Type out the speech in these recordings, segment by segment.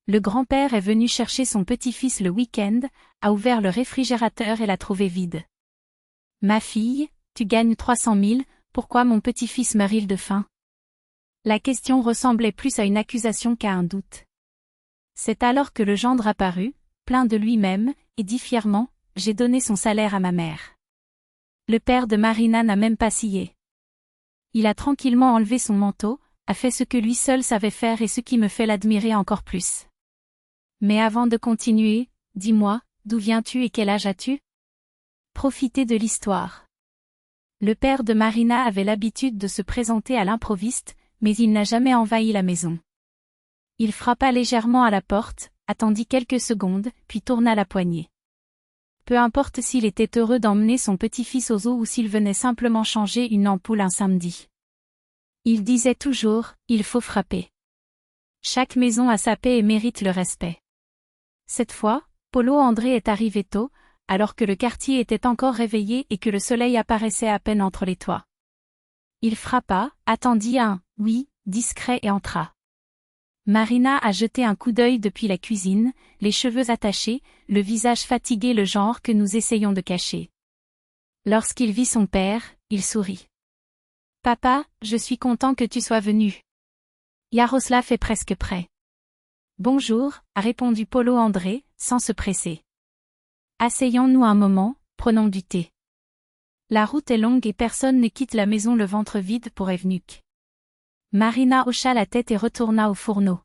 Le grand-père est venu chercher son petit-fils le week-end, a ouvert le réfrigérateur et l'a trouvé vide. Ma fille, tu gagnes 300 000, pourquoi mon petit-fils meurt-il de faim? La question ressemblait plus à une accusation qu'à un doute. C'est alors que le gendre apparut, plein de lui-même, et dit fièrement, j'ai donné son salaire à ma mère. Le père de Marina n'a même pas scié. Il a tranquillement enlevé son manteau, a fait ce que lui seul savait faire et ce qui me fait l'admirer encore plus. Mais avant de continuer, dis-moi, d'où viens-tu et quel âge as-tu? Profitez de l'histoire. Le père de Marina avait l'habitude de se présenter à l'improviste, mais il n'a jamais envahi la maison. Il frappa légèrement à la porte, attendit quelques secondes, puis tourna la poignée. Peu importe s'il était heureux d'emmener son petit-fils aux eaux ou s'il venait simplement changer une ampoule un samedi. Il disait toujours, il faut frapper. Chaque maison a sa paix et mérite le respect. Cette fois, Polo André est arrivé tôt, alors que le quartier était encore réveillé et que le soleil apparaissait à peine entre les toits. Il frappa, attendit un « oui » discret et entra. Marina a jeté un coup d'œil depuis la cuisine, les cheveux attachés, le visage fatigué, le genre que nous essayons de cacher. Lorsqu'il vit son père, il sourit. « Papa, je suis content que tu sois venu. Yaroslav est presque prêt. »« Bonjour » a répondu Polo André, sans se presser. « Asseyons-nous un moment, prenons du thé. La route est longue et personne ne quitte la maison le ventre vide pour Evnuk. » Marina hocha la tête et retourna au fourneau.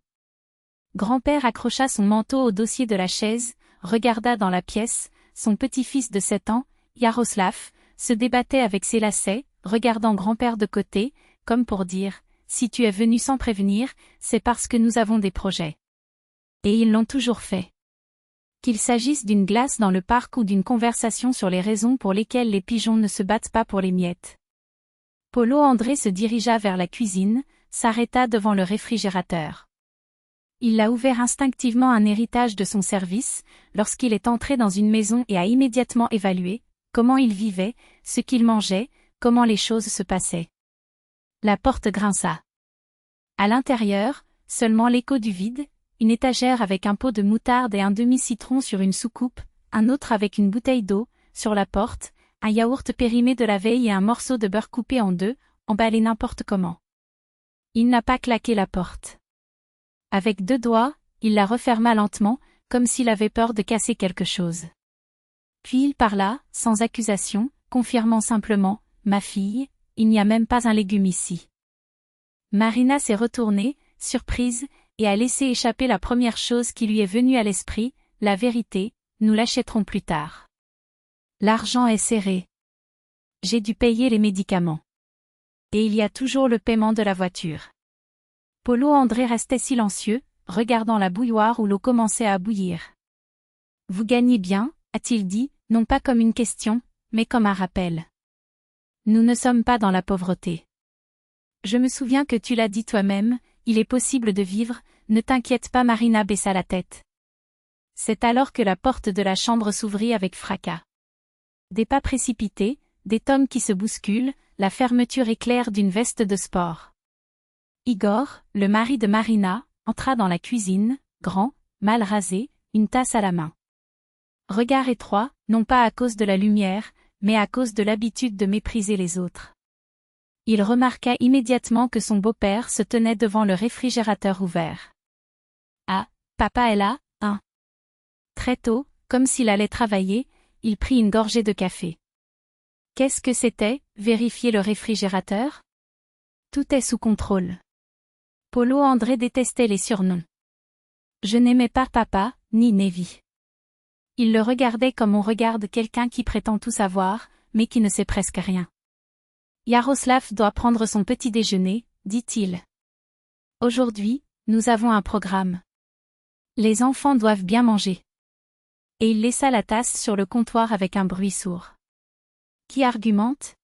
Grand-père accrocha son manteau au dossier de la chaise, regarda dans la pièce, son petit-fils de 7 ans, Yaroslav, se débattait avec ses lacets, regardant grand-père de côté, comme pour dire, si tu es venu sans prévenir, c'est parce que nous avons des projets. Et ils l'ont toujours fait. Qu'il s'agisse d'une glace dans le parc ou d'une conversation sur les raisons pour lesquelles les pigeons ne se battent pas pour les miettes. Polo André se dirigea vers la cuisine, s'arrêta devant le réfrigérateur. Il l'a ouvert instinctivement, un héritage de son service, lorsqu'il est entré dans une maison et a immédiatement évalué comment il vivait, ce qu'il mangeait, comment les choses se passaient. La porte grinça. À l'intérieur, seulement l'écho du vide, une étagère avec un pot de moutarde et un demi-citron sur une soucoupe, un autre avec une bouteille d'eau, sur la porte, un yaourt périmé de la veille et un morceau de beurre coupé en deux, emballé n'importe comment. Il n'a pas claqué la porte. Avec 2 doigts, il la referma lentement, comme s'il avait peur de casser quelque chose. Puis il parla, sans accusation, confirmant simplement, « Ma fille, il n'y a même pas un légume ici. » Marina s'est retournée, surprise, et a laissé échapper la première chose qui lui est venue à l'esprit, la vérité, nous l'achèterons plus tard. L'argent est serré. J'ai dû payer les médicaments. Et il y a toujours le paiement de la voiture. Polo André restait silencieux, regardant la bouilloire où l'eau commençait à bouillir. Vous gagnez bien, a-t-il dit, non pas comme une question, mais comme un rappel. Nous ne sommes pas dans la pauvreté. Je me souviens que tu l'as dit toi-même, il est possible de vivre, ne t'inquiète pas. Marina baissa la tête. C'est alors que la porte de la chambre s'ouvrit avec fracas. Des pas précipités, des tomes qui se bousculent, la fermeture éclair d'une veste de sport. Igor, le mari de Marina, entra dans la cuisine, grand, mal rasé, une tasse à la main. Regard étroit, non pas à cause de la lumière, mais à cause de l'habitude de mépriser les autres. Il remarqua immédiatement que son beau-père se tenait devant le réfrigérateur ouvert. Ah, papa est là, hein? Très tôt, comme s'il allait travailler, il prit une gorgée de café. Qu'est-ce que c'était, vérifier le réfrigérateur? Tout est sous contrôle. Polo André détestait les surnoms. Je n'aimais pas papa, ni Nevi. Il le regardait comme on regarde quelqu'un qui prétend tout savoir, mais qui ne sait presque rien. Yaroslav doit prendre son petit déjeuner, dit-il. Aujourd'hui, nous avons un programme. Les enfants doivent bien manger. Et il laissa la tasse sur le comptoir avec un bruit sourd. Qui argumente?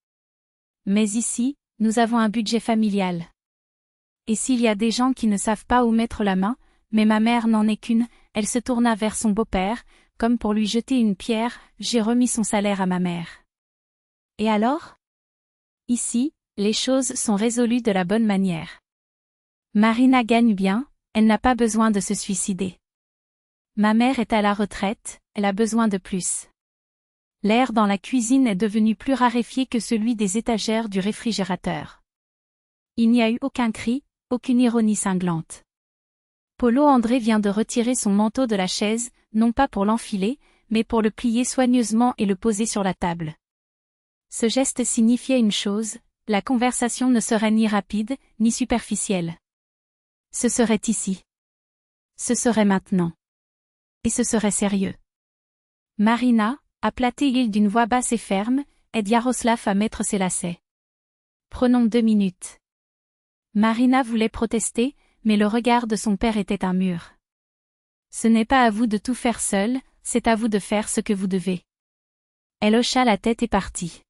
Mais ici, nous avons un budget familial. Et s'il y a des gens qui ne savent pas où mettre la main, mais ma mère n'en est qu'une, elle se tourna vers son beau-père, comme pour lui jeter une pierre, j'ai remis son salaire à ma mère. Et alors? Ici, les choses sont résolues de la bonne manière. Marina gagne bien, elle n'a pas besoin de se suicider. Ma mère est à la retraite, elle a besoin de plus. L'air dans la cuisine est devenu plus raréfié que celui des étagères du réfrigérateur. Il n'y a eu aucun cri, aucune ironie cinglante. Polo André vient de retirer son manteau de la chaise, non pas pour l'enfiler, mais pour le plier soigneusement et le poser sur la table. Ce geste signifiait une chose, la conversation ne serait ni rapide, ni superficielle. Ce serait ici. Ce serait maintenant. Et ce serait sérieux. Marina, appela-t-il d'une voix basse et ferme, aide Yaroslav à mettre ses lacets. Prenons 2 minutes. Marina voulait protester, mais le regard de son père était un mur. Ce n'est pas à vous de tout faire seul, c'est à vous de faire ce que vous devez. Elle hocha la tête et partit.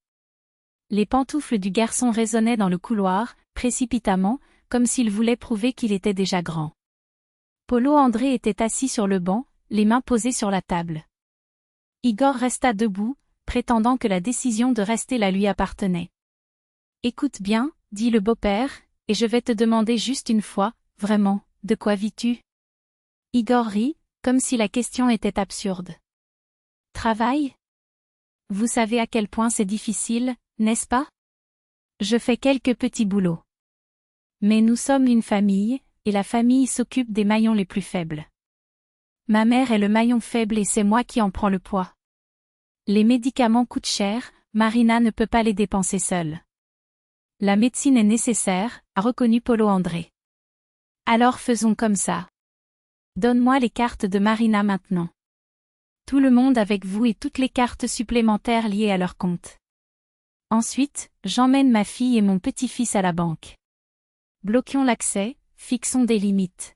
Les pantoufles du garçon résonnaient dans le couloir, précipitamment, comme s'il voulait prouver qu'il était déjà grand. Polo André était assis sur le banc, les mains posées sur la table. Igor resta debout, prétendant que la décision de rester là lui appartenait. « Écoute bien, dit le beau-père, et je vais te demander juste une fois, vraiment, de quoi vis-tu » Igor rit, comme si la question était absurde. « Travail ? Vous savez à quel point c'est difficile, n'est-ce pas ? Je fais quelques petits boulots. Mais nous sommes une famille, et la famille s'occupe des maillons les plus faibles. Ma mère est le maillon faible et c'est moi qui en prends le poids. Les médicaments coûtent cher, Marina ne peut pas les dépenser seule. La médecine est nécessaire, a reconnu Polo André. Alors faisons comme ça. Donne-moi les cartes de Marina maintenant. Tout le monde avec vous et toutes les cartes supplémentaires liées à leur compte. Ensuite, j'emmène ma fille et mon petit-fils à la banque. Bloquions l'accès, fixons des limites.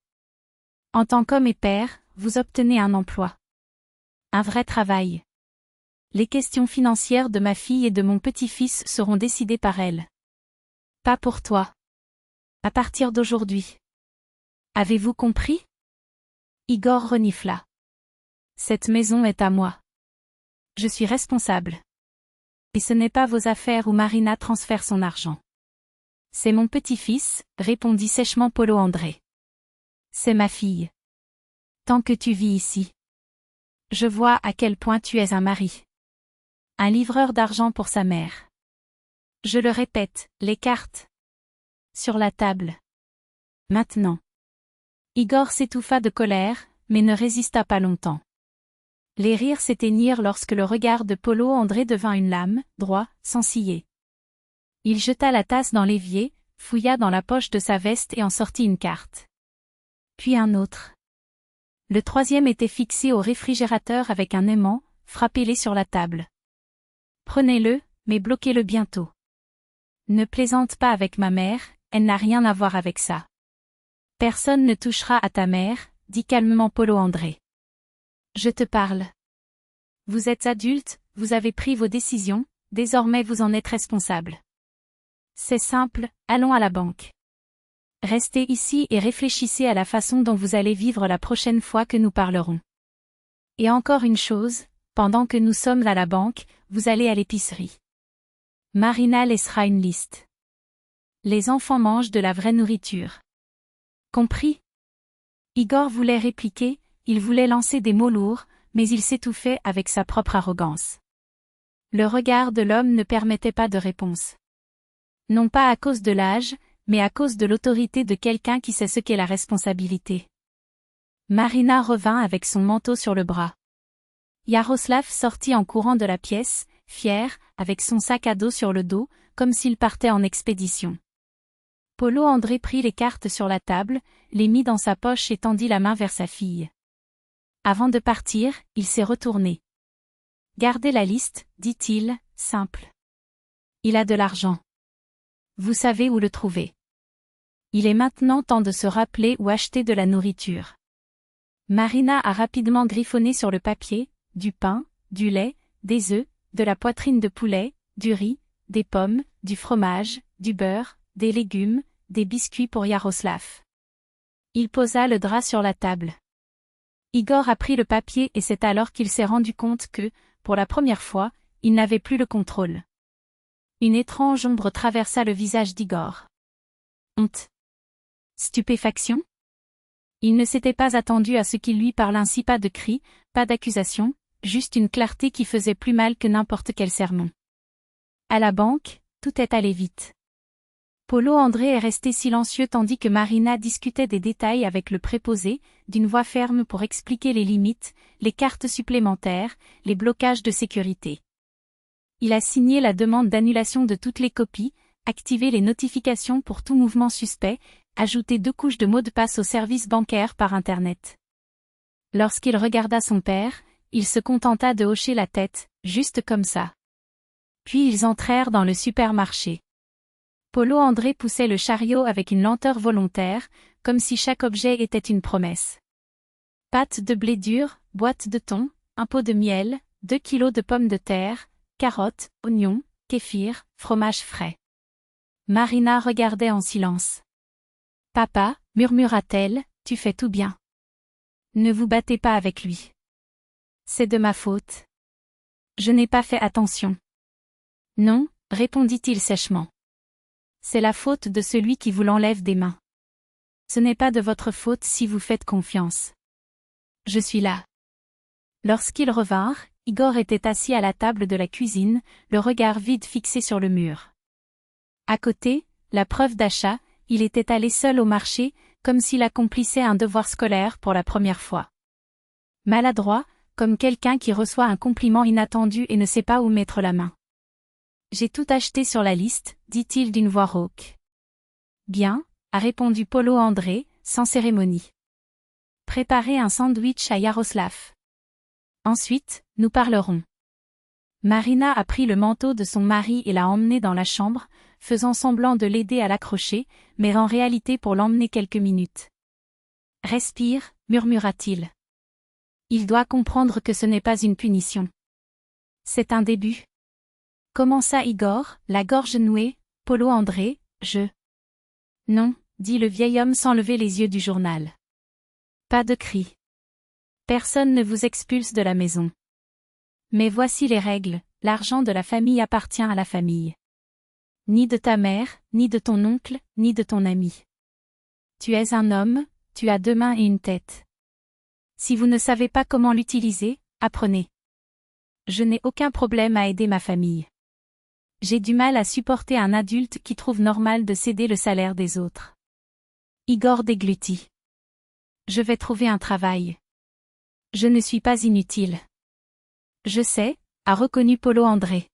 En tant qu'homme et père, vous obtenez un emploi. Un vrai travail. Les questions financières de ma fille et de mon petit-fils seront décidées par elle. Pas pour toi. À partir d'aujourd'hui. Avez-vous compris ? Igor renifla. Cette maison est à moi. Je suis responsable. Et ce n'est pas vos affaires où Marina transfère son argent. C'est mon petit-fils, répondit sèchement Polo André. C'est ma fille. Tant que tu vis ici. Je vois à quel point tu es un mari. Un livreur d'argent pour sa mère. Je le répète, les cartes. Sur la table. Maintenant. Igor s'étouffa de colère, mais ne résista pas longtemps. Les rires s'éteignirent lorsque le regard de Polo André devint une lame, droit, sans ciller. Il jeta la tasse dans l'évier, fouilla dans la poche de sa veste et en sortit une carte. Puis un autre. Le troisième était fixé au réfrigérateur avec un aimant, frappez-les sur la table. Prenez-le, mais bloquez-le bientôt. Ne plaisante pas avec ma mère, elle n'a rien à voir avec ça. Personne ne touchera à ta mère, dit calmement Polo André. Je te parle. Vous êtes adulte, vous avez pris vos décisions, désormais vous en êtes responsable. C'est simple, allons à la banque. Restez ici et réfléchissez à la façon dont vous allez vivre la prochaine fois que nous parlerons. Et encore une chose, pendant que nous sommes à la banque, vous allez à l'épicerie. Marina laissera une liste. Les enfants mangent de la vraie nourriture. Compris ? Igor voulait répliquer, il voulait lancer des mots lourds, mais il s'étouffait avec sa propre arrogance. Le regard de l'homme ne permettait pas de réponse. Non pas à cause de l'âge, mais à cause de l'autorité de quelqu'un qui sait ce qu'est la responsabilité. Marina revint avec son manteau sur le bras. Yaroslav sortit en courant de la pièce, fier, avec son sac à dos sur le dos, comme s'il partait en expédition. Polo André prit les cartes sur la table, les mit dans sa poche et tendit la main vers sa fille. Avant de partir, il s'est retourné. « Gardez la liste, dit-il, simple. Il a de l'argent. Vous savez où le trouver. Il est maintenant temps de se rappeler où acheter de la nourriture. » Marina a rapidement griffonné sur le papier, du pain, du lait, des œufs, de la poitrine de poulet, du riz, des pommes, du fromage, du beurre, des légumes, des biscuits pour Yaroslav. Il posa le drap sur la table. Igor a pris le papier et c'est alors qu'il s'est rendu compte que, pour la première fois, il n'avait plus le contrôle. Une étrange ombre traversa le visage d'Igor. Honte. Stupéfaction ? Il ne s'était pas attendu à ce qu'il lui parle ainsi, pas de cris, pas d'accusation, juste une clarté qui faisait plus mal que n'importe quel sermon. À la banque, tout est allé vite. Polo André est resté silencieux tandis que Marina discutait des détails avec le préposé, d'une voix ferme pour expliquer les limites, les cartes supplémentaires, les blocages de sécurité. Il a signé la demande d'annulation de toutes les copies, activé les notifications pour tout mouvement suspect, ajouté 2 couches de mots de passe au service bancaire par Internet. Lorsqu'il regarda son père, il se contenta de hocher la tête, juste comme ça. Puis ils entrèrent dans le supermarché. Polo André poussait le chariot avec une lenteur volontaire, comme si chaque objet était une promesse. Pâte de blé dur, boîte de thon, un pot de miel, 2 kilos de pommes de terre, carottes, oignons, kéfir, fromage frais. Marina regardait en silence. « Papa, murmura-t-elle, tu fais tout bien. Ne vous battez pas avec lui. C'est de ma faute. Je n'ai pas fait attention. » Non, répondit-il sèchement. C'est la faute de celui qui vous l'enlève des mains. Ce n'est pas de votre faute si vous faites confiance. Je suis là. Lorsqu'ils revinrent, Igor était assis à la table de la cuisine, le regard vide fixé sur le mur. À côté, la preuve d'achat, il était allé seul au marché, comme s'il accomplissait un devoir scolaire pour la première fois. Maladroit, comme quelqu'un qui reçoit un compliment inattendu et ne sait pas où mettre la main. J'ai tout acheté sur la liste, dit-il d'une voix rauque. Bien, a répondu Polo André, sans cérémonie. Préparez un sandwich à Yaroslav. Ensuite, nous parlerons. Marina a pris le manteau de son mari et l'a emmené dans la chambre, faisant semblant de l'aider à l'accrocher, mais en réalité pour l'emmener quelques minutes. Respire, murmura-t-il. Il doit comprendre que ce n'est pas une punition. C'est un début. Commença Igor, la gorge nouée, Polo André, je. Non, dit le vieil homme sans lever les yeux du journal. Pas de cris. Personne ne vous expulse de la maison. Mais voici les règles, l'argent de la famille appartient à la famille. Ni de ta mère, ni de ton oncle, ni de ton ami. Tu es un homme, tu as 2 mains et une tête. Si vous ne savez pas comment l'utiliser, apprenez. Je n'ai aucun problème à aider ma famille. J'ai du mal à supporter un adulte qui trouve normal de céder le salaire des autres. Igor déglutit. Je vais trouver un travail. Je ne suis pas inutile. Je sais, a reconnu Polo André.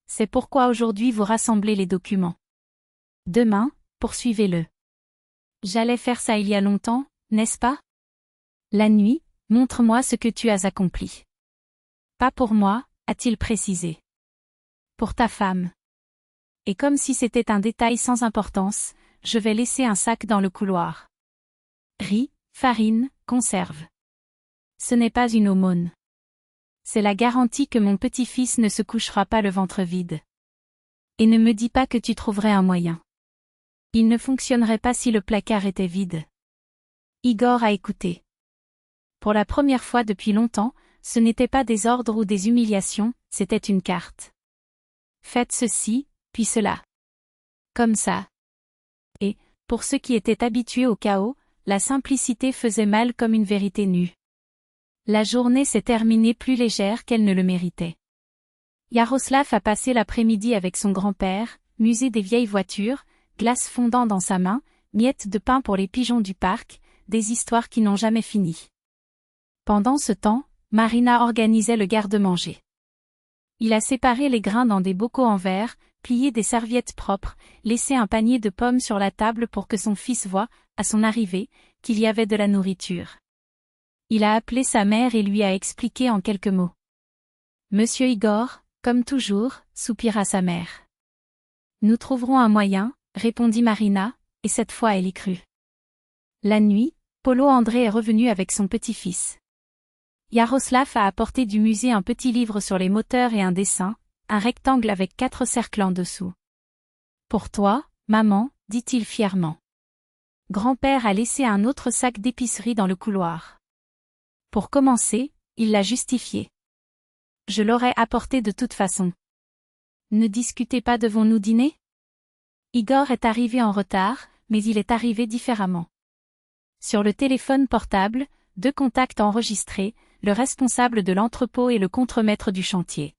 C'est pourquoi aujourd'hui vous rassemblez les documents. Demain, poursuivez-le. J'allais faire ça il y a longtemps, n'est-ce pas? La nuit, montre-moi ce que tu as accompli. Pas pour moi, a-t-il précisé. Pour ta femme. Et comme si c'était un détail sans importance, je vais laisser un sac dans le couloir. Riz, farine, conserve. Ce n'est pas une aumône. C'est la garantie que mon petit-fils ne se couchera pas le ventre vide. Et ne me dis pas que tu trouverais un moyen. Il ne fonctionnerait pas si le placard était vide. Igor a écouté. Pour la première fois depuis longtemps, ce n'était pas des ordres ou des humiliations, c'était une carte. Faites ceci, puis cela. Comme ça. Et, pour ceux qui étaient habitués au chaos, la simplicité faisait mal comme une vérité nue. La journée s'est terminée plus légère qu'elle ne le méritait. Yaroslav a passé l'après-midi avec son grand-père, musée des vieilles voitures, glace fondant dans sa main, miettes de pain pour les pigeons du parc, des histoires qui n'ont jamais fini. Pendant ce temps, Marina organisait le garde-manger. Il a séparé les grains dans des bocaux en verre, plié des serviettes propres, laissé un panier de pommes sur la table pour que son fils voie, à son arrivée, qu'il y avait de la nourriture. Il a appelé sa mère et lui a expliqué en quelques mots. Monsieur Igor, comme toujours, soupira sa mère. Nous trouverons un moyen, répondit Marina, et cette fois elle y crut. La nuit, Polo André est revenu avec son petit-fils. Yaroslav a apporté du musée un petit livre sur les moteurs et un dessin, un rectangle avec 4 cercles en dessous. Pour toi, maman, dit-il fièrement. Grand-père a laissé un autre sac d'épicerie dans le couloir. Pour commencer, il l'a justifié. Je l'aurais apporté de toute façon. Ne discutez pas, devons-nous dîner? Igor est arrivé en retard, mais il est arrivé différemment. Sur le téléphone portable, 2 contacts enregistrés, le responsable de l'entrepôt et le contremaître du chantier.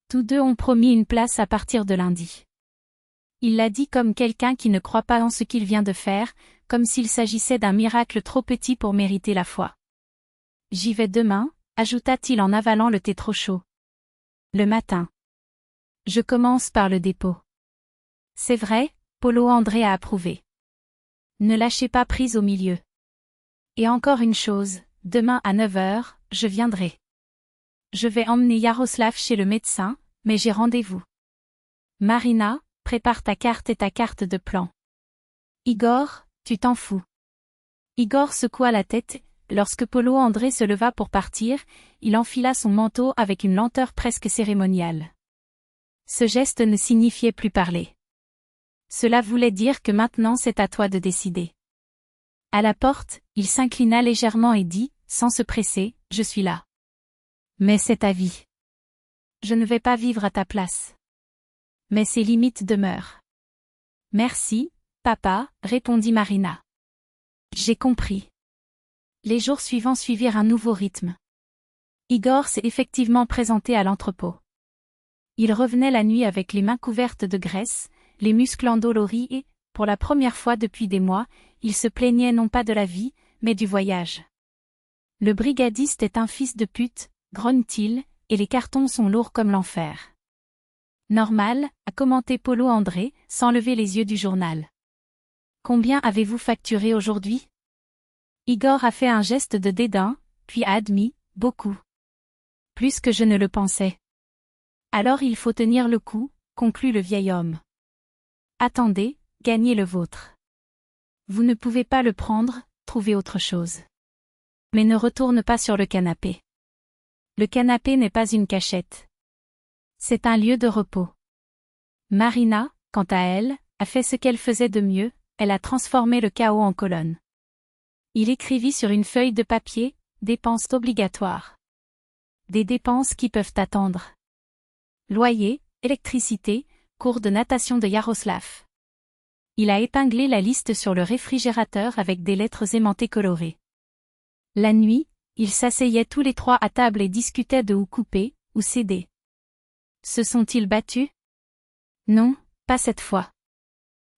Tous deux ont promis une place à partir de lundi. Il l'a dit comme quelqu'un qui ne croit pas en ce qu'il vient de faire, comme s'il s'agissait d'un miracle trop petit pour mériter la foi. J'y vais demain, ajouta-t-il en avalant le thé trop chaud. Le matin. Je commence par le dépôt. C'est vrai, Paulo André a approuvé. Ne lâchez pas prise au milieu. Et encore une chose, demain à 9 h, je viendrai. Je vais emmener Yaroslav chez le médecin, mais j'ai rendez-vous. Marina, prépare ta carte et ta carte de plan. Igor, tu t'en fous. Igor secoua la tête. Lorsque Paulo André se leva pour partir, il enfila son manteau avec une lenteur presque cérémoniale. Ce geste ne signifiait plus parler. Cela voulait dire que maintenant c'est à toi de décider. À la porte, il s'inclina légèrement et dit, sans se presser, je suis là. Mais c'est ta vie. Je ne vais pas vivre à ta place. Mais ses limites demeurent. Merci, papa, répondit Marina. J'ai compris. Les jours suivants suivirent un nouveau rythme. Igor s'est effectivement présenté à l'entrepôt. Il revenait la nuit avec les mains couvertes de graisse, les muscles endoloris et, pour la première fois depuis des mois, il se plaignait non pas de la vie, mais du voyage. Le brigadiste est un fils de pute, grogne-t-il, et les cartons sont lourds comme l'enfer. Normal, a commenté Paulo André, sans lever les yeux du journal. Combien avez-vous facturé aujourd'hui? Igor a fait un geste de dédain, puis a admis, beaucoup. Plus que je ne le pensais. Alors il faut tenir le coup, conclut le vieil homme. Attendez, gagnez le vôtre. Vous ne pouvez pas le prendre, trouvez autre chose. Mais ne retourne pas sur le canapé. Le canapé n'est pas une cachette. C'est un lieu de repos. Marina, quant à elle, a fait ce qu'elle faisait de mieux, elle a transformé le chaos en colonne. Il écrivit sur une feuille de papier, dépenses obligatoires. Des dépenses qui peuvent attendre. Loyer, électricité, cours de natation de Yaroslav. Il a épinglé la liste sur le réfrigérateur avec des lettres aimantées colorées. La nuit, ils s'asseyaient tous les trois à table et discutaient de où couper, où céder. Se sont-ils battus? Non, pas cette fois.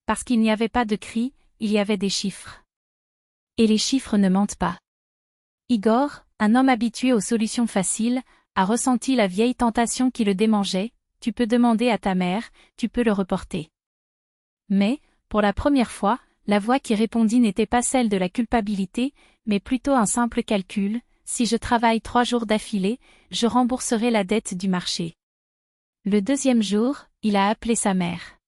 Parce qu'il n'y avait pas de cris, il y avait des chiffres. Et les chiffres ne mentent pas. Igor, un homme habitué aux solutions faciles, a ressenti la vieille tentation qui le démangeait, tu peux demander à ta mère, tu peux le reporter. Mais, pour la première fois, la voix qui répondit n'était pas celle de la culpabilité, mais plutôt un simple calcul, si je travaille 3 jours d'affilée, je rembourserai la dette du marché. Le deuxième jour, il a appelé sa mère.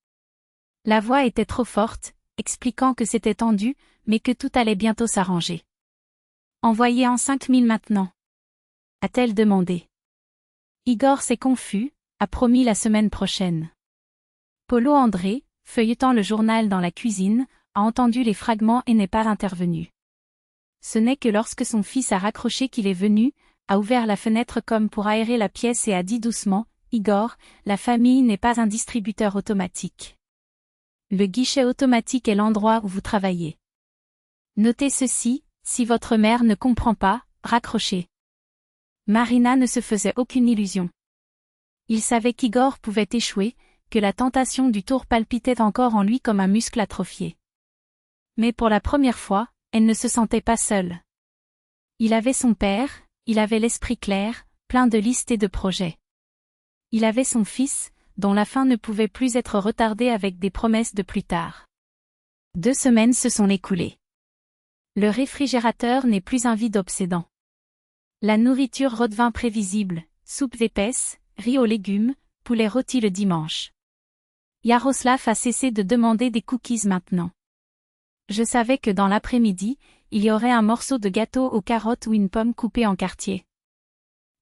La voix était trop forte, expliquant que c'était tendu, mais que tout allait bientôt s'arranger. Envoyez en 5000 maintenant. A-t-elle demandé. Igor s'est confus, a promis la semaine prochaine. Paulo André, feuilletant le journal dans la cuisine, a entendu les fragments et n'est pas intervenu. Ce n'est que lorsque son fils a raccroché qu'il est venu, a ouvert la fenêtre comme pour aérer la pièce et a dit doucement, Igor, la famille n'est pas un distributeur automatique. Le guichet automatique est l'endroit où vous travaillez. Notez ceci, si votre mère ne comprend pas, raccrochez. Marina ne se faisait aucune illusion. Il savait qu'Igor pouvait échouer, que la tentation du tour palpitait encore en lui comme un muscle atrophié. Mais pour la première fois, elle ne se sentait pas seule. Il avait son père, il avait l'esprit clair, plein de listes et de projets. Il avait son fils, dont la fin ne pouvait plus être retardée avec des promesses de plus tard. 2 semaines se sont écoulées. Le réfrigérateur n'est plus un vide obsédant. La nourriture redevint prévisible, soupe épaisse, riz aux légumes, poulet rôti le dimanche. Yaroslav a cessé de demander des cookies maintenant. Je savais que dans l'après-midi, il y aurait un morceau de gâteau aux carottes ou une pomme coupée en quartiers.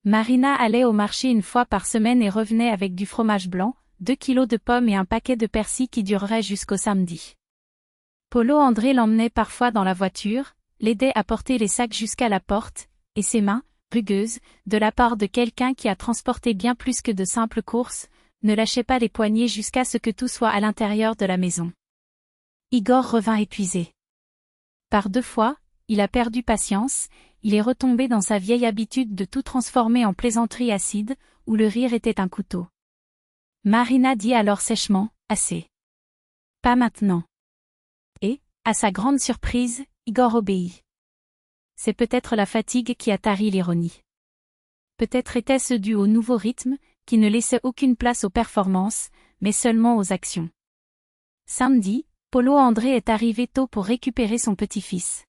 Marina allait au marché une fois par semaine et revenait avec du fromage blanc, 2 kilos de pommes et un paquet de persil qui durerait jusqu'au samedi. Paulo André l'emmenait parfois dans la voiture, l'aidait à porter les sacs jusqu'à la porte, et ses mains, rugueuses, de la part de quelqu'un qui a transporté bien plus que de simples courses, ne lâchaient pas les poignées jusqu'à ce que tout soit à l'intérieur de la maison. Igor revint épuisé. Par 2 fois, il a perdu patience, il est retombé dans sa vieille habitude de tout transformer en plaisanterie acide, où le rire était un couteau. Marina dit alors sèchement, assez. Pas maintenant. Et, à sa grande surprise, Igor obéit. C'est peut-être la fatigue qui a tari l'ironie. Peut-être était-ce dû au nouveau rythme, qui ne laissait aucune place aux performances, mais seulement aux actions. Samedi, Polo André est arrivé tôt pour récupérer son petit-fils.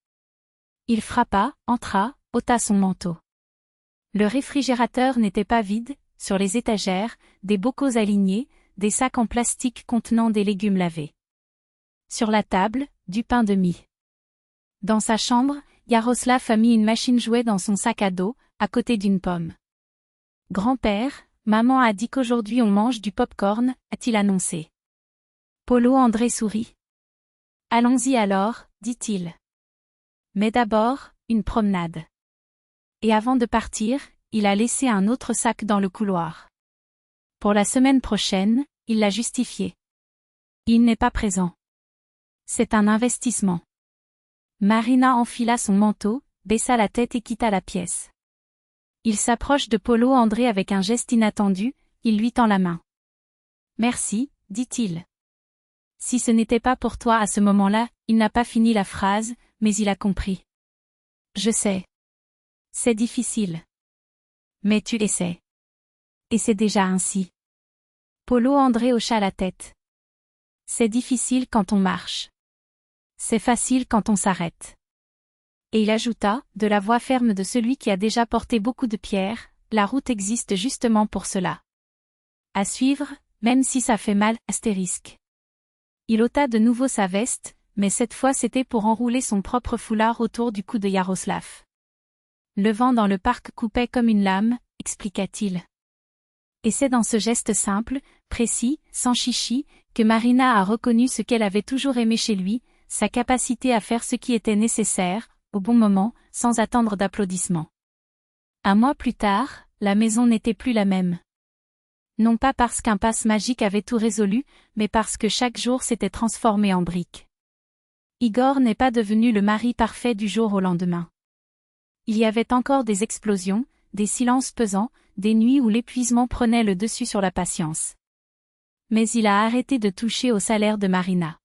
Il frappa, entra, ôta son manteau. Le réfrigérateur n'était pas vide, sur les étagères, des bocaux alignés, des sacs en plastique contenant des légumes lavés. Sur la table, du pain de mie. Dans sa chambre, Yaroslav a mis une machine jouet dans son sac à dos, à côté d'une pomme. Grand-père, maman a dit qu'aujourd'hui on mange du pop-corn, a-t-il annoncé. Polo André sourit. Allons-y alors, dit-il. Mais d'abord, une promenade. Et avant de partir, il a laissé un autre sac dans le couloir. Pour la semaine prochaine, il l'a justifié. Il n'est pas présent. C'est un investissement. Marina enfila son manteau, baissa la tête et quitta la pièce. Il s'approche de Polo André avec un geste inattendu, il lui tend la main. Merci, dit-il. Si ce n'était pas pour toi à ce moment-là, il n'a pas fini la phrase, mais il a compris. Je sais. C'est difficile. Mais tu essaies. Et c'est déjà ainsi. Polo André hocha la tête. C'est difficile quand on marche. C'est facile quand on s'arrête. Et il ajouta, de la voix ferme de celui qui a déjà porté beaucoup de pierres, la route existe justement pour cela. À suivre, même si ça fait mal, astérisque. Il ôta de nouveau sa veste, mais cette fois c'était pour enrouler son propre foulard autour du cou de Yaroslav. Le vent dans le parc coupait comme une lame, expliqua-t-il. Et c'est dans ce geste simple, précis, sans chichi, que Marina a reconnu ce qu'elle avait toujours aimé chez lui, sa capacité à faire ce qui était nécessaire, au bon moment, sans attendre d'applaudissements. Un mois plus tard, la maison n'était plus la même. Non pas parce qu'un passe magique avait tout résolu, mais parce que chaque jour s'était transformé en brique. Igor n'est pas devenu le mari parfait du jour au lendemain. Il y avait encore des explosions, des silences pesants, des nuits où l'épuisement prenait le dessus sur la patience. Mais il a arrêté de toucher au salaire de Marina.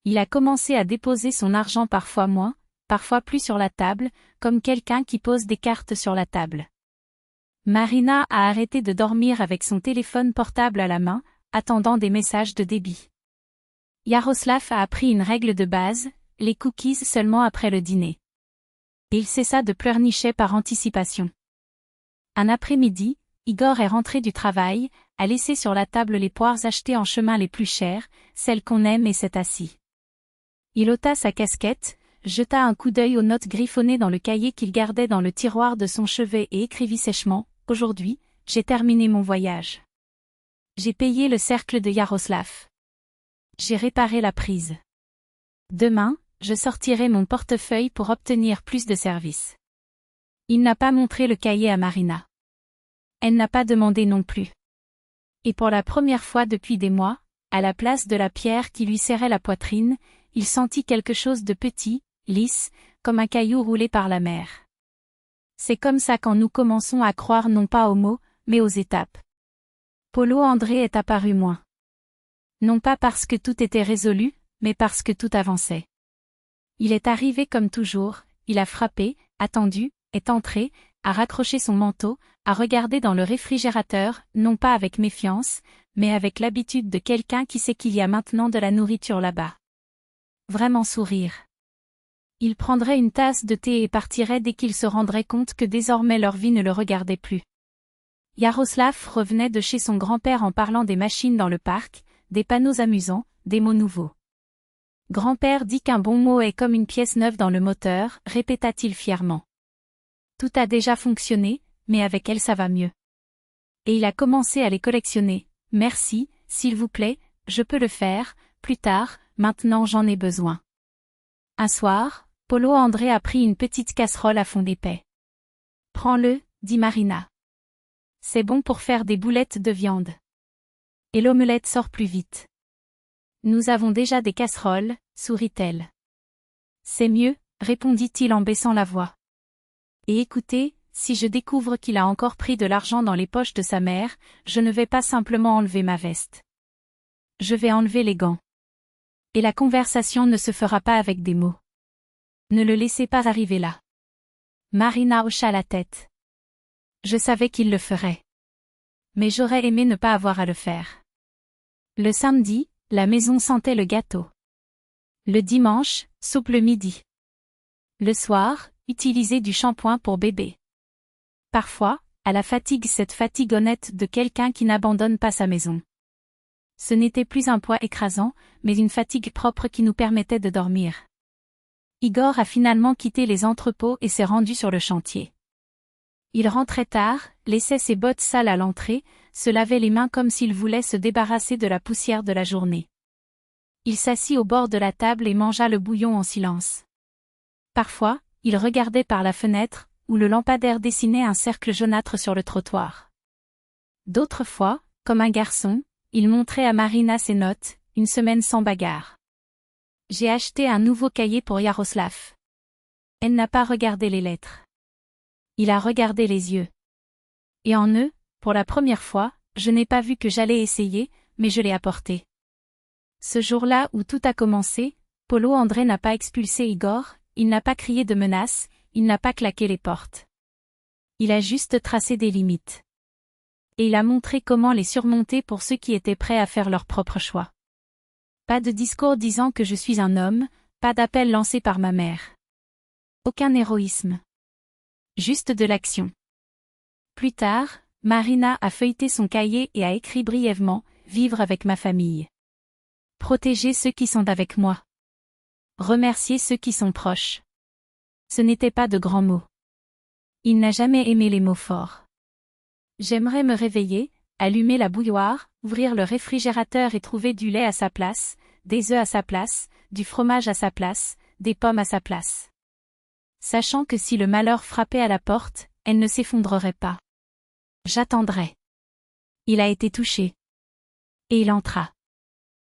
Il a commencé à déposer son argent parfois moins, parfois plus sur la table, comme quelqu'un qui pose des cartes sur la table. Marina a arrêté de dormir avec son téléphone portable à la main, attendant des messages de débit. Yaroslav a appris une règle de base, les cookies seulement après le dîner. Et il cessa de pleurnicher par anticipation. Un après-midi, Igor est rentré du travail, a laissé sur la table les poires achetées en chemin les plus chères, celles qu'on aime et s'est assis. Il ôta sa casquette, jeta un coup d'œil aux notes griffonnées dans le cahier qu'il gardait dans le tiroir de son chevet et écrivit sèchement, « Aujourd'hui, j'ai terminé mon voyage. J'ai payé le cercle de Yaroslav. J'ai réparé la prise. Demain, je sortirai mon portefeuille pour obtenir plus de services. » Il n'a pas montré le cahier à Marina. Elle n'a pas demandé non plus. Et pour la première fois depuis des mois, à la place de la pierre qui lui serrait la poitrine, il sentit quelque chose de petit, lisse, comme un caillou roulé par la mer. C'est comme ça quand nous commençons à croire non pas aux mots, mais aux étapes. Polo André est apparu moins. Non pas parce que tout était résolu, mais parce que tout avançait. Il est arrivé comme toujours, il a frappé, attendu, est entré, a raccroché son manteau, a regardé dans le réfrigérateur, non pas avec méfiance, mais avec l'habitude de quelqu'un qui sait qu'il y a maintenant de la nourriture là-bas. Vraiment sourire. Il prendrait une tasse de thé et partirait dès qu'il se rendrait compte que désormais leur vie ne le regardait plus. Yaroslav revenait de chez son grand-père en parlant des machines dans le parc, des panneaux amusants, des mots nouveaux. Grand-père dit qu'un bon mot est comme une pièce neuve dans le moteur, répéta-t-il fièrement. Tout a déjà fonctionné, mais avec elle ça va mieux. Et il a commencé à les collectionner. Merci, s'il vous plaît, je peux le faire, plus tard, maintenant j'en ai besoin. Un soir, Polo André a pris une petite casserole à fond épais. Prends-le, dit Marina. C'est bon pour faire des boulettes de viande. Et l'omelette sort plus vite. Nous avons déjà des casseroles, sourit-elle. C'est mieux, répondit-il en baissant la voix. Et écoutez, si je découvre qu'il a encore pris de l'argent dans les poches de sa mère, je ne vais pas simplement enlever ma veste. Je vais enlever les gants. Et la conversation ne se fera pas avec des mots. Ne le laissez pas arriver là. Marina hocha la tête. Je savais qu'il le ferait. Mais j'aurais aimé ne pas avoir à le faire. Le samedi, la maison sentait le gâteau. Le dimanche, soupe le midi. Le soir, utilisez du shampoing pour bébé. Parfois, à la fatigue, cette fatigue honnête de quelqu'un qui n'abandonne pas sa maison. Ce n'était plus un poids écrasant, mais une fatigue propre qui nous permettait de dormir. Igor a finalement quitté les entrepôts et s'est rendu sur le chantier. Il rentrait tard, laissait ses bottes sales à l'entrée, se lavait les mains comme s'il voulait se débarrasser de la poussière de la journée. Il s'assit au bord de la table et mangea le bouillon en silence. Parfois, il regardait par la fenêtre, où le lampadaire dessinait un cercle jaunâtre sur le trottoir. D'autres fois, comme un garçon, il montrait à Marina ses notes, une semaine sans bagarre. J'ai acheté un nouveau cahier pour Yaroslav. Elle n'a pas regardé les lettres. Il a regardé les yeux. Et en eux, pour la première fois, je n'ai pas vu que j'allais essayer, mais je l'ai apporté. Ce jour-là où tout a commencé, Polo André n'a pas expulsé Igor, il n'a pas crié de menaces, il n'a pas claqué les portes. Il a juste tracé des limites. Et il a montré comment les surmonter pour ceux qui étaient prêts à faire leur propre choix. Pas de discours disant que je suis un homme, pas d'appel lancé par ma mère. Aucun héroïsme. Juste de l'action. Plus tard, Marina a feuilleté son cahier et a écrit brièvement « Vivre avec ma famille. Protéger ceux qui sont avec moi. Remercier ceux qui sont proches. » Ce n'étaient pas de grands mots. Il n'a jamais aimé les mots forts. J'aimerais me réveiller, allumer la bouilloire, ouvrir le réfrigérateur et trouver du lait à sa place, des œufs à sa place, du fromage à sa place, des pommes à sa place. Sachant que si le malheur frappait à la porte, elle ne s'effondrerait pas. J'attendrai. Il a été touché. Et il entra.